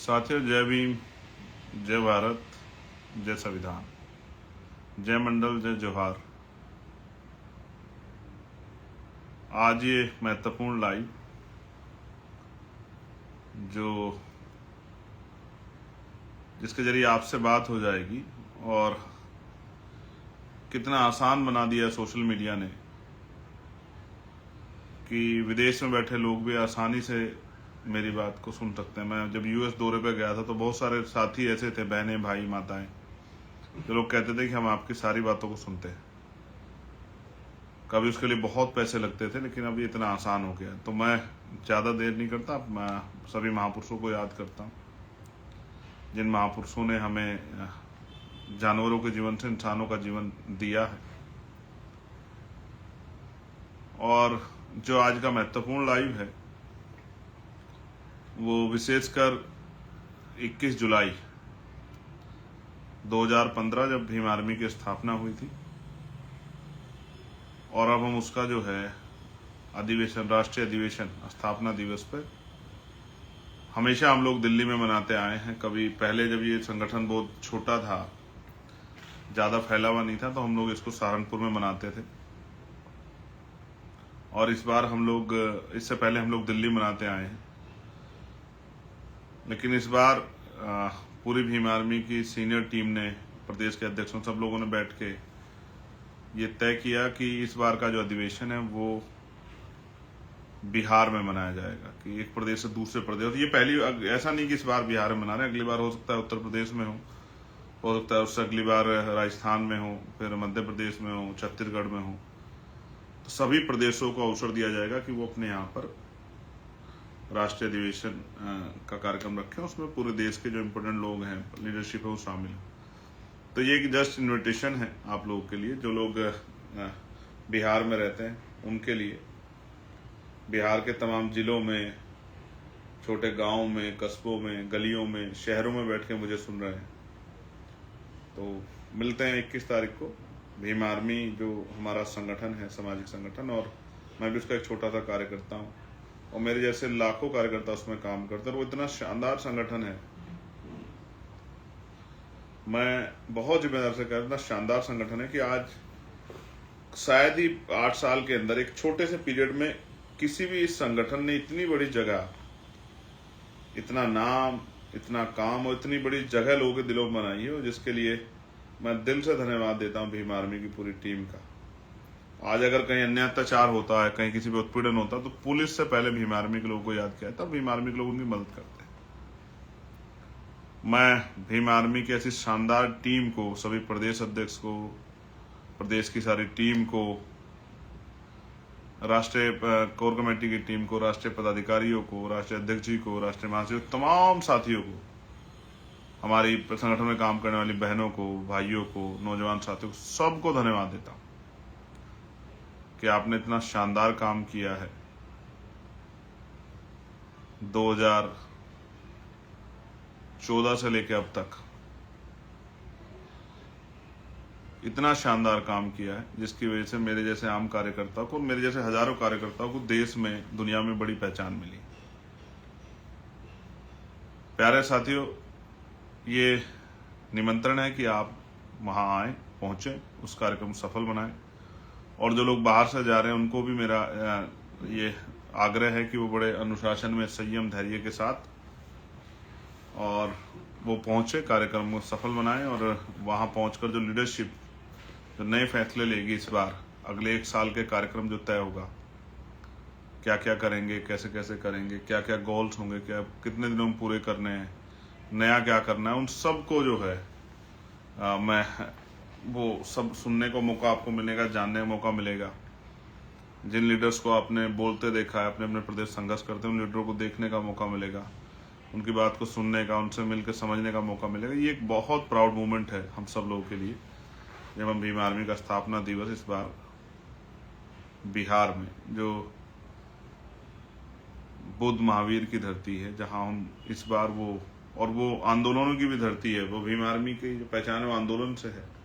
साथियों, जय भीम, जय भारत, जय संविधान, जय मंडल, जय जोहार। आज ये महत्वपूर्ण लाइव जिसके जरिए आपसे बात हो जाएगी और कितना आसान बना दिया सोशल मीडिया ने कि विदेश में बैठे लोग भी आसानी से मेरी बात को सुन सकते हैं। मैं जब यूएस दौरे पे गया था तो बहुत सारे साथी ऐसे थे, बहनें, भाई, माताएं, जो लोग कहते थे कि हम आपकी सारी बातों को सुनते हैं। कभी उसके लिए बहुत पैसे लगते थे, लेकिन अब ये इतना आसान हो गया। तो मैं ज़्यादा देर नहीं करता, मैं सभी महापुरुषों को याद करता हूँ, जिन महापुरुषों ने हमें जानवरों के जीवन से इंसानों का जीवन दिया है। और जो आज का महत्वपूर्ण लाइव है वो विशेषकर 21 जुलाई 2015 जब भीम आर्मी की स्थापना हुई थी, और अब हम उसका जो है अधिवेशन, राष्ट्रीय अधिवेशन, स्थापना दिवस पर हमेशा हम लोग दिल्ली में मनाते आए हैं। कभी पहले जब ये संगठन बहुत छोटा था, ज़्यादा फैला हुआ नहीं था, तो हम लोग इसको सहारनपुर में मनाते थे। और इस बार हम लोग, इससे पहले हम लोग दिल्ली मनाते आए हैं, लेकिन इस बार पूरी भीम आर्मी की सीनियर टीम ने, प्रदेश के अध्यक्षों, सब लोगों ने बैठ के ये तय किया कि इस बार का जो अधिवेशन है वो बिहार में मनाया जाएगा। कि एक प्रदेश से दूसरे प्रदेश, ये पहली, ऐसा नहीं कि इस बार बिहार में मना रहे हैं, अगली बार हो सकता है उत्तर प्रदेश में हो सकता है उससे अगली बार राजस्थान में हो, फिर मध्य प्रदेश में हो, छत्तीसगढ़ में हो। तो सभी प्रदेशों को अवसर दिया जाएगा कि वो अपने यहाँ पर राष्ट्रीय अधिवेशन का कार्यक्रम रखें। उसमें पूरे देश के जो इम्पोर्टेंट लोग हैं, लीडरशिप है, वो शामिल है। तो ये एक जस्ट इन्विटेशन है आप लोगों के लिए, जो लोग बिहार में रहते हैं उनके लिए। बिहार के तमाम जिलों में, छोटे गांवों में, कस्बों में, गलियों में, शहरों में बैठ के मुझे सुन रहे हैं। तो मिलते हैं 21 तारीख को। भीम आर्मी जो हमारा संगठन है, सामाजिक संगठन, और मैं भी उसका एक छोटा सा कार्यकर्ता हूँ, और मेरे जैसे लाखों कार्यकर्ता उसमें काम करते हैं। और वो इतना शानदार संगठन है, मैं बहुत जिम्मेदार से कह रहा हूं, इतना शानदार संगठन है कि आज शायद ही 8 साल के अंदर, एक छोटे से पीरियड में, किसी भी इस संगठन ने इतनी बड़ी जगह, इतना नाम, इतना काम और इतनी बड़ी जगह लोगों के दिलों में बनाई है, और जिसके लिए मैं दिल से धन्यवाद देता हूं भीम आर्मी की पूरी टीम का। आज अगर कहीं अन्य अत्याचार होता है, कहीं किसी पे उत्पीड़न होता है, तो पुलिस से पहले भीम आर्मी के लोगों को याद किया, तब भीम आर्मी के लोग उनकी मदद करते हैं। मैं भीम आर्मी की ऐसी शानदार टीम को, सभी प्रदेश अध्यक्ष को, प्रदेश की सारी टीम को, राष्ट्रीय कोर कमेटी की टीम को, राष्ट्रीय पदाधिकारियों को, राष्ट्रीय अध्यक्ष जी को, राष्ट्रीय महासचिव, तमाम साथियों को, हमारी संगठन में काम करने वाली बहनों को, भाइयों को, नौजवान साथियों को, सबको धन्यवाद देता हूं कि आपने इतना शानदार काम किया है। 2014 से लेकर अब तक इतना शानदार काम किया है, जिसकी वजह से मेरे जैसे आम कार्यकर्ताओं को, मेरे जैसे हजारों कार्यकर्ताओं को देश में, दुनिया में बड़ी पहचान मिली। प्यारे साथियों, ये निमंत्रण है कि आप वहां आए, पहुंचे, उस कार्यक्रम को सफल बनाएं। और जो लोग बाहर से जा रहे हैं उनको भी मेरा ये आग्रह है कि वो बड़े अनुशासन में, संयम, धैर्य के साथ और वो पहुंचे, कार्यक्रम को सफल बनाएं। और वहां पहुंचकर जो लीडरशिप, जो नए फैसले लेगी इस बार, अगले 1 साल के कार्यक्रम जो तय होगा, क्या क्या करेंगे, कैसे कैसे करेंगे, क्या क्या गोल्स होंगे, क्या कितने दिनों में पूरे करने हैं, नया क्या करना है, उन सबको जो है मैं वो सब सुनने को मौका आपको मिलेगा, जानने का मौका मिलेगा। जिन लीडर्स को आपने बोलते देखा है, अपने अपने प्रदेश संघर्ष करते हैं, उन लीडरों को देखने का मौका मिलेगा, उनकी बात को सुनने का, उनसे मिलकर समझने का मौका मिलेगा। ये एक बहुत प्राउड मोमेंट है हम सब लोगों के लिए, जब हम भीम आर्मी का स्थापना दिवस इस बार बिहार में, जो बुद्ध महावीर की धरती है, जहां हम इस बार वो आंदोलनों की भी धरती है, वो भीम आर्मी की जो पहचान है वो आंदोलन से है,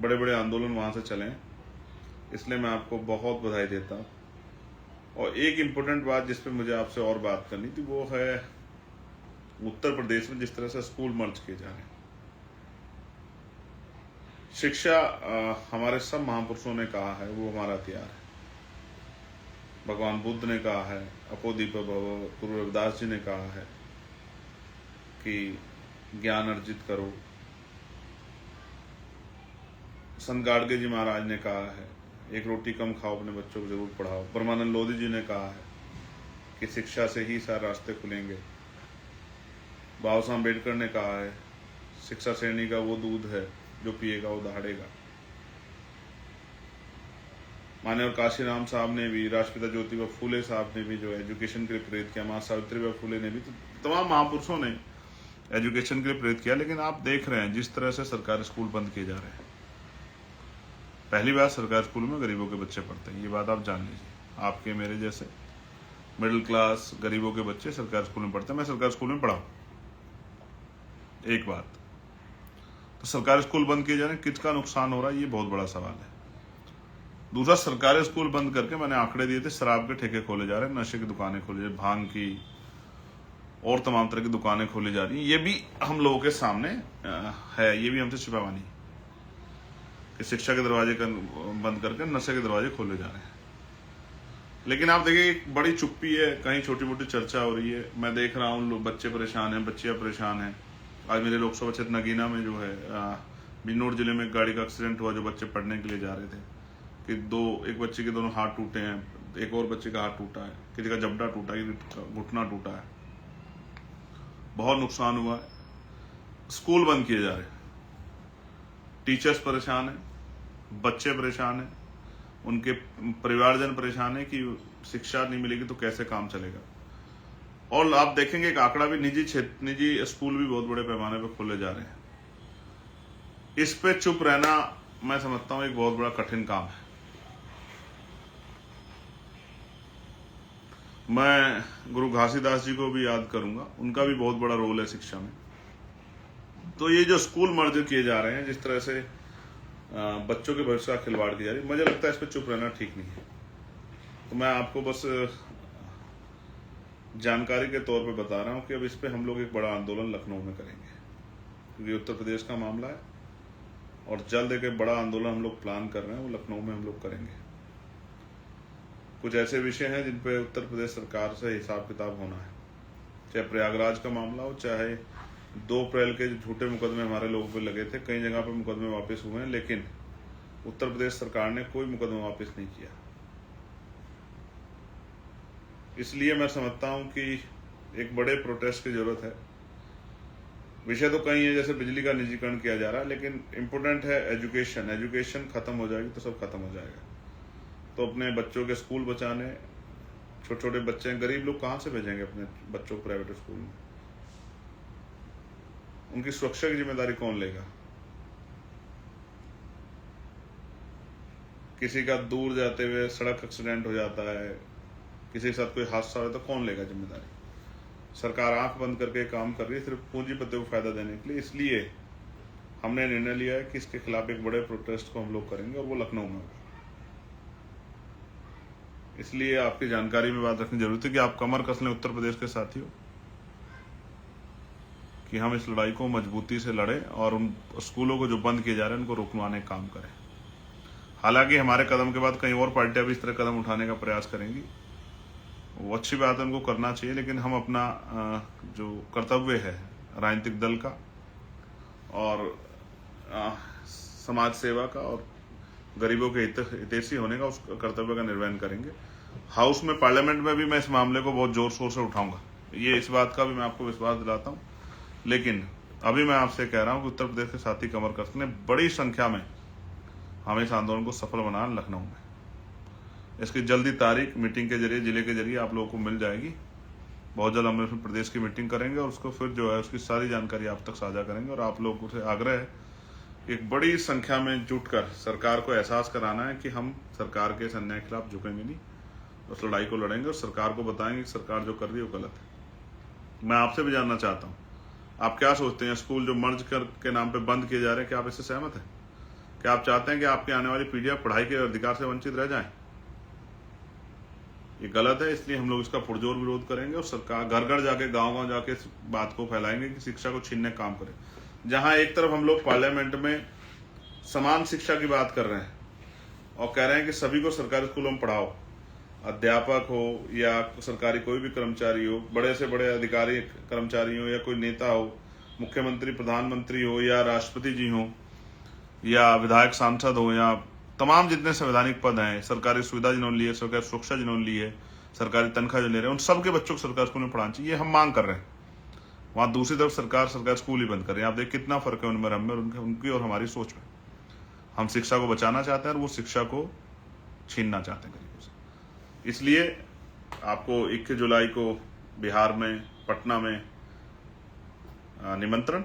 बड़े बड़े आंदोलन वहां से चले, इसलिए मैं आपको बहुत बधाई देता हूँ। और एक इम्पोर्टेंट बात जिस पे मुझे आपसे और बात करनी थी, वो है उत्तर प्रदेश में जिस तरह से स्कूल मर्ज किए जा रहे हैं। शिक्षा हमारे सब महापुरुषों ने कहा है वो हमारा हथियार है। भगवान बुद्ध ने कहा है, अपोदीप भव, गुरु रविदास जी ने कहा है कि ज्ञान अर्जित करो। संत गाडगे जी महाराज ने कहा है एक रोटी कम खाओ, अपने बच्चों को जरूर पढ़ाओ। परमानंद लोधी जी ने कहा है कि शिक्षा से ही सारे रास्ते खुलेंगे। बाबा साहब अम्बेडकर ने कहा है शिक्षा श्रेणी का वो दूध है जो पिएगा वो दहाड़ेगा। मान्यवर काशीराम साहब ने भी, राष्ट्रपिता ज्योतिबा फूले साहब ने भी जो एजुकेशन के लिए प्रेरित किया, मां सावित्रीबाई फूले ने भी, तो तमाम महापुरुषों ने एजुकेशन के लिए प्रेरित किया। लेकिन आप देख रहे हैं जिस तरह से सरकारी स्कूल बंद किए जा रहे हैं। पहली बार सरकारी स्कूल में गरीबों के बच्चे पढ़ते हैं, ये बात आप जान लीजिए। आपके मेरे जैसे मिडिल क्लास गरीबों के बच्चे सरकारी स्कूल में पढ़ते हैं। मैं सरकारी स्कूल में पढ़ा हूं। एक बात तो सरकारी स्कूल बंद किए जा रहे हैं, किसका नुकसान हो रहा है ये बहुत बड़ा सवाल है। दूसरा, सरकारी स्कूल बंद करके मैंने आंकड़े दिए थे, शराब के ठेके खोले जा रहे हैं, नशे की दुकानें खोली जा रही, भांग की और तमाम तरह की दुकानें खोली जा रही हैं। ये भी हम लोगों के सामने है, ये भी हमसे छिपावा नहीं कि शिक्षा के दरवाजे बंद करके नशे के दरवाजे खोले जा रहे हैं। लेकिन आप देखिए एक बड़ी चुप्पी है, कहीं छोटी मोटी चर्चा हो रही है। मैं देख रहा हूँ लोग, बच्चे परेशान हैं, बच्चियां परेशान हैं। आज मेरे लोकसभा क्षेत्र नगीना में जो है बिजनौर जिले में एक गाड़ी का एक्सीडेंट हुआ, जो बच्चे पढ़ने के लिए जा रहे थे कि एक बच्चे के दोनों हाथ टूटे हैं, एक और बच्चे का हाथ टूटा है, किसी का जबड़ा टूटा है, घुटना टूटा है, बहुत नुकसान हुआ है। स्कूल बंद किए जा रहे हैं, टीचर्स परेशान है, बच्चे परेशान है, उनके परिवारजन परेशान है कि शिक्षा नहीं मिलेगी तो कैसे काम चलेगा। और आप देखेंगे एक आंकड़ा भी, निजी स्कूल भी बहुत बड़े पैमाने पर खोले जा रहे हैं। इस पे चुप रहना मैं समझता हूं एक बहुत बड़ा कठिन काम है। मैं गुरु घासीदास जी को भी याद करूंगा, उनका भी बहुत बड़ा रोल है शिक्षा में। तो ये जो स्कूल मर्ज किए जा रहे हैं, जिस तरह से बच्चों के भविष्य का खिलवाड़ की जा रही है, मुझे लगता है इस पर चुप रहना ठीक नहीं है। तो मैं आपको बस जानकारी के तौर पे बता रहा हूं कि अब इस पे हम लोग एक बड़ा आंदोलन लखनऊ में करेंगे, क्योंकि उत्तर प्रदेश का मामला है और जल्द एक बड़ा आंदोलन हम लोग प्लान कर रहे हैं, वो लखनऊ में हम लोग करेंगे। कुछ ऐसे विषय हैं जिन पे उत्तर प्रदेश सरकार से हिसाब किताब होना है, चाहे प्रयागराज का मामला हो, चाहे 2 अप्रैल के जो झूठे मुकदमे हमारे लोगों पे लगे थे, कई जगह पे मुकदमे वापस हुए हैं, लेकिन उत्तर प्रदेश सरकार ने कोई मुकदमा वापस नहीं किया। इसलिए मैं समझता हूं कि एक बड़े प्रोटेस्ट की जरूरत है। विषय तो कई है, जैसे बिजली का निजीकरण किया जा रहा है, लेकिन इंपोर्टेंट है एजुकेशन खत्म हो जाएगी तो सब खत्म हो जाएगा। तो अपने बच्चों के स्कूल बचाने, छोटे छोटे बच्चे हैं, गरीब लोग कहां से भेजेंगे अपने बच्चों को प्राइवेट स्कूल में? उनकी सुरक्षा की जिम्मेदारी कौन लेगा? किसी का दूर जाते हुए सड़क एक्सीडेंट हो जाता है, किसी के साथ कोई हादसा हो तो कौन लेगा जिम्मेदारी? सरकार आंख बंद करके काम कर रही है सिर्फ पूंजीपतियों को फायदा देने के लिए। इसलिए हमने निर्णय लिया है कि इसके खिलाफ एक बड़े प्रोटेस्ट को हम लोग करेंगे और वो लखनऊ में होगा। इसलिए आपकी जानकारी में बात रखनी जरूरी है कि आप कमर कस लें उत्तर प्रदेश के साथियों, कि हम इस लड़ाई को मजबूती से लड़ें और उन स्कूलों को जो बंद किए जा रहे हैं उनको रोकवाने का काम करें। हालांकि हमारे कदम के बाद कई और पार्टियां भी इस तरह कदम उठाने का प्रयास करेंगी, वो अच्छी बात है, उनको करना चाहिए। लेकिन हम अपना जो कर्तव्य है राजनीतिक दल का और समाज सेवा का और गरीबों के हितैषी होने का, उस कर्तव्य का निर्वहन करेंगे। हाउस में, पार्लियामेंट में भी मैं इस मामले को बहुत जोर शोर से उठाऊंगा, ये इस बात का भी मैं आपको विश्वास दिलाता हूं। लेकिन अभी मैं आपसे कह रहा हूं कि उत्तर प्रदेश के साथी कमर कसने बड़ी संख्या में हमें इस आंदोलन को सफल बनाना लखनऊ में। इसकी जल्दी तारीख मीटिंग के जरिए, जिले के जरिए आप लोगों को मिल जाएगी। बहुत जल्द हम लोग प्रदेश की मीटिंग करेंगे और उसको फिर जो है उसकी सारी जानकारी आप तक साझा करेंगे। और आप लोगों से आग्रह है एक बड़ी संख्या में जुटकर सरकार को एहसास कराना है कि हम सरकार के इस अन्याय के खिलाफ झुकेंगे नहीं, उस लड़ाई को लड़ेंगे और सरकार को बताएंगे कि सरकार जो कर रही है वो गलत है। मैं आपसे भी जानना चाहता हूँ, आप क्या सोचते हैं? स्कूल जो मर्ज कर के नाम पे बंद किए जा रहे हैं, क्या आप इससे सहमत हैं? क्या आप चाहते हैं कि आपकी आने वाली पीढ़ियां पढ़ाई के अधिकार से वंचित रह जाएं? ये गलत है, इसलिए हम लोग इसका पुरजोर विरोध करेंगे और सरकार घर घर जाके गांव जाके इस बात को फैलाएंगे कि शिक्षा को छीनने का काम करे। जहां एक तरफ हम लोग पार्लियामेंट में समान शिक्षा की बात कर रहे हैं और कह रहे हैं कि सभी को सरकारी स्कूलों में पढ़ाओ, अध्यापक हो या सरकारी कोई भी कर्मचारी हो, बड़े से बड़े अधिकारी कर्मचारी हो या कोई नेता हो, मुख्यमंत्री प्रधानमंत्री हो या राष्ट्रपति जी हो या विधायक सांसद हो या तमाम जितने संवैधानिक पद हैं, सरकारी सुविधा जिन्होंने ली है, सरकारी सुरक्षा जिन्होंने ली है, सरकारी तनख्वाह जो ले रहे हैं, उन सबके बच्चों को सरकारी स्कूल में पढ़ाना चाहिए, ये हम मांग कर रहे हैं। वहां दूसरी तरफ सरकार सरकारी स्कूल ही बंद कर रही है। आप देख कितना फर्क है उनमें, हम में, उनकी और हमारी सोच में। हम शिक्षा को बचाना चाहते हैं और वो शिक्षा को छीनना चाहते हैं गरीबों से। इसलिए आपको 21 जुलाई को बिहार में पटना में निमंत्रण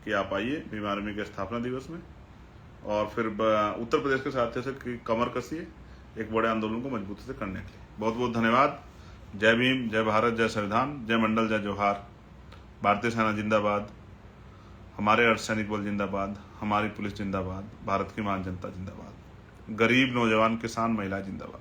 कि आप आइए भीम आर्मी के स्थापना दिवस में, और फिर उत्तर प्रदेश के साथ से कमर कसिए एक बड़े आंदोलन को मजबूती से करने के लिए। बहुत बहुत धन्यवाद। जय भीम, जय भारत, जय संविधान, जय मंडल, जय जोहार। भारतीय सेना जिंदाबाद, हमारे अर्धसैनिक बल जिंदाबाद, हमारी पुलिस जिंदाबाद, भारत की महान जनता जिंदाबाद, गरीब नौजवान किसान महिला जिंदाबाद।